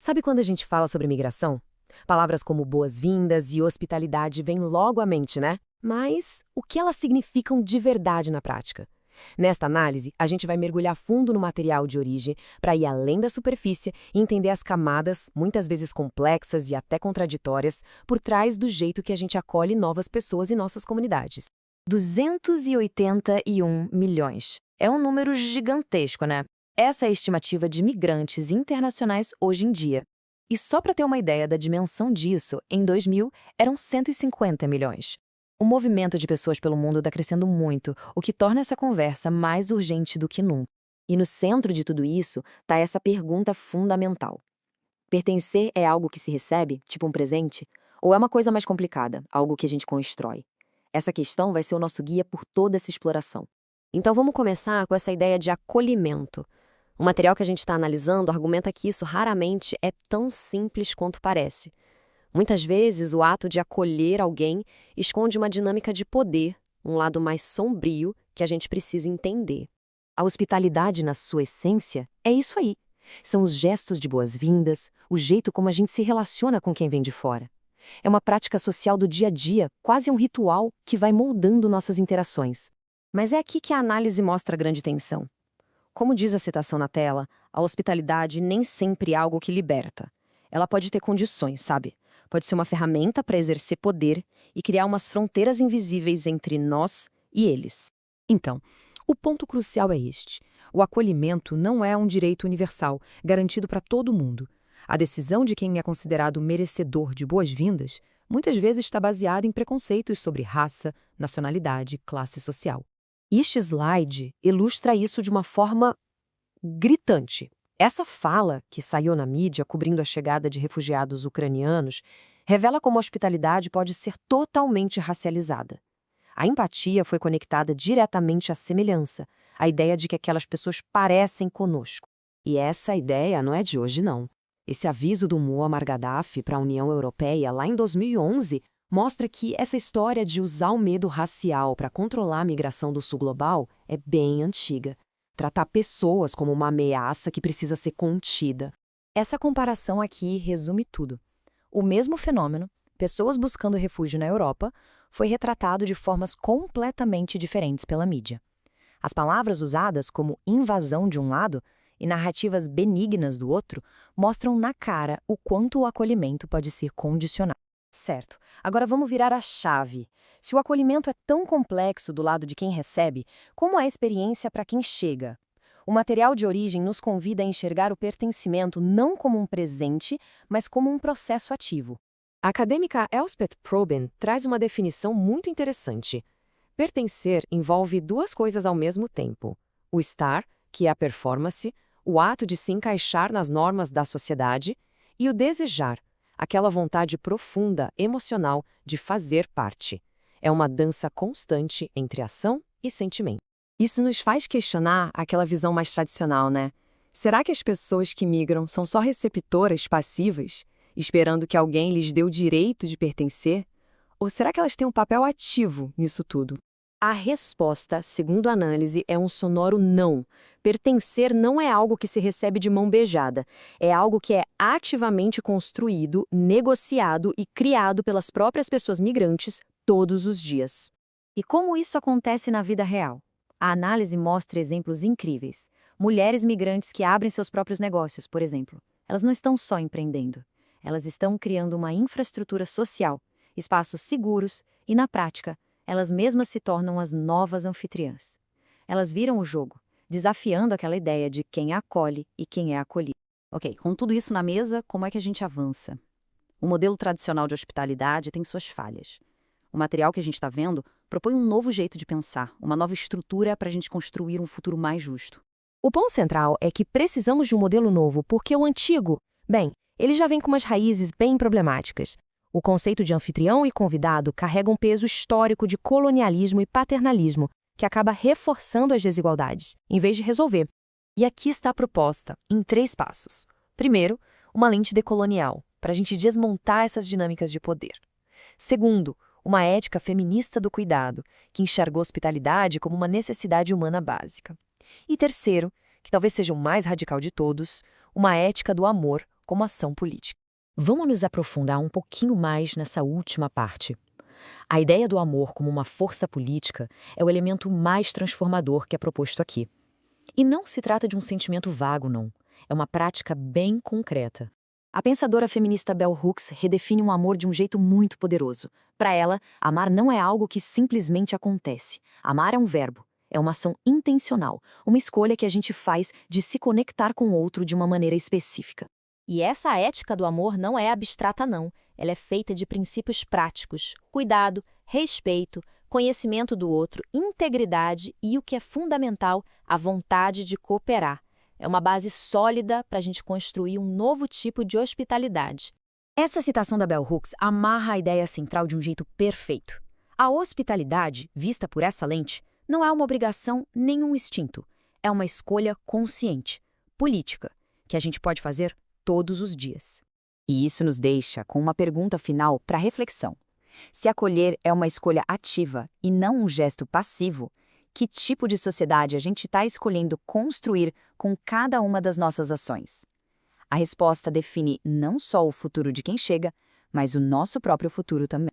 Sabe quando a gente fala sobre migração? Palavras como boas-vindas e hospitalidade vêm logo à mente, né? Mas o que elas significam de verdade na prática? Nesta análise, a gente vai mergulhar fundo no material de origem para ir além da superfície e entender as camadas, muitas vezes complexas e até contraditórias, por trás do jeito que a gente acolhe novas pessoas em nossas comunidades. 281 milhões. É um número gigantesco, né? Essa é a estimativa de migrantes internacionais hoje em dia. E só para ter uma ideia da dimensão disso, em 2000 eram 150 milhões. O movimento de pessoas pelo mundo está crescendo muito, o que torna essa conversa mais urgente do que nunca. E no centro de tudo isso está essa pergunta fundamental. Pertencer é algo que se recebe, tipo um presente? Ou é uma coisa mais complicada, algo que a gente constrói? Essa questão vai ser o nosso guia por toda essa exploração. Então vamos começar com essa ideia de acolhimento. O material que a gente está analisando argumenta que isso raramente é tão simples quanto parece. Muitas vezes, o ato de acolher alguém esconde uma dinâmica de poder, um lado mais sombrio que a gente precisa entender. A hospitalidade, na sua essência, é isso aí. São os gestos de boas-vindas, o jeito como a gente se relaciona com quem vem de fora. É uma prática social do dia a dia, quase um ritual que vai moldando nossas interações. Mas é aqui que a análise mostra a grande tensão. Como diz a citação na tela, a hospitalidade nem sempre é algo que liberta. Ela pode ter condições, sabe? Pode ser uma ferramenta para exercer poder e criar umas fronteiras invisíveis entre nós e eles. Então, o ponto crucial é este. O acolhimento não é um direito universal, garantido para todo mundo. A decisão de quem é considerado merecedor de boas-vindas muitas vezes está baseada em preconceitos sobre raça, nacionalidade, classe social. Este slide ilustra isso de uma forma gritante. Essa fala, que saiu na mídia cobrindo a chegada de refugiados ucranianos, revela como a hospitalidade pode ser totalmente racializada. A empatia foi conectada diretamente à semelhança, à ideia de que aquelas pessoas parecem conosco. E essa ideia não é de hoje, não. Esse aviso do Muammar Gaddafi para a União Europeia lá em 2011 mostra que essa história de usar o medo racial para controlar a migração do sul global é bem antiga. Tratar pessoas como uma ameaça que precisa ser contida. Essa comparação aqui resume tudo. O mesmo fenômeno, pessoas buscando refúgio na Europa, foi retratado de formas completamente diferentes pela mídia. As palavras usadas como invasão de um lado e narrativas benignas do outro mostram na cara o quanto o acolhimento pode ser condicional. Certo. Agora vamos virar a chave. Se o acolhimento é tão complexo do lado de quem recebe, como é a experiência para quem chega? O material de origem nos convida a enxergar o pertencimento não como um presente, mas como um processo ativo. A acadêmica Elspeth Probin traz uma definição muito interessante. Pertencer envolve duas coisas ao mesmo tempo. O estar, que é a performance, o ato de se encaixar nas normas da sociedade, e o desejar, aquela vontade profunda, emocional, de fazer parte. É uma dança constante entre ação e sentimento. Isso nos faz questionar aquela visão mais tradicional, né? Será que as pessoas que migram são só receptoras passivas, esperando que alguém lhes dê o direito de pertencer? Ou será que elas têm um papel ativo nisso tudo? A resposta, segundo a análise, é um sonoro não. Pertencer não é algo que se recebe de mão beijada. É algo que é ativamente construído, negociado e criado pelas próprias pessoas migrantes todos os dias. E como isso acontece na vida real? A análise mostra exemplos incríveis. Mulheres migrantes que abrem seus próprios negócios, por exemplo. Elas não estão só empreendendo. Elas estão criando uma infraestrutura social, espaços seguros e, na prática, elas mesmas se tornam as novas anfitriãs. Elas viram o jogo, desafiando aquela ideia de quem acolhe e quem é acolhido. Ok, com tudo isso na mesa, como é que a gente avança? O modelo tradicional de hospitalidade tem suas falhas. O material que a gente está vendo propõe um novo jeito de pensar, uma nova estrutura para a gente construir um futuro mais justo. O ponto central é que precisamos de um modelo novo, porque o antigo, bem, ele já vem com umas raízes bem problemáticas. O conceito de anfitrião e convidado carrega um peso histórico de colonialismo e paternalismo, que acaba reforçando as desigualdades, em vez de resolver. E aqui está a proposta, em 3 passos. Primeiro, uma lente decolonial, para a gente desmontar essas dinâmicas de poder. Segundo, uma ética feminista do cuidado, que enxergou a hospitalidade como uma necessidade humana básica. E terceiro, que talvez seja o mais radical de todos, uma ética do amor como ação política. Vamos nos aprofundar um pouquinho mais nessa última parte. A ideia do amor como uma força política é o elemento mais transformador que é proposto aqui. E não se trata de um sentimento vago, não. É uma prática bem concreta. A pensadora feminista Bell Hooks redefine um amor de um jeito muito poderoso. Para ela, amar não é algo que simplesmente acontece. Amar é um verbo, é uma ação intencional, uma escolha que a gente faz de se conectar com o outro de uma maneira específica. E essa ética do amor não é abstrata, não. Ela é feita de princípios práticos: cuidado, respeito, conhecimento do outro, integridade e, o que é fundamental, a vontade de cooperar. É uma base sólida para a gente construir um novo tipo de hospitalidade. Essa citação da Bell Hooks amarra a ideia central de um jeito perfeito. A hospitalidade, vista por essa lente, não é uma obrigação nem um instinto. É uma escolha consciente, política, que a gente pode fazer todos os dias. E isso nos deixa com uma pergunta final para reflexão. Se acolher é uma escolha ativa e não um gesto passivo, que tipo de sociedade a gente está escolhendo construir com cada uma das nossas ações? A resposta define não só o futuro de quem chega, mas o nosso próprio futuro também.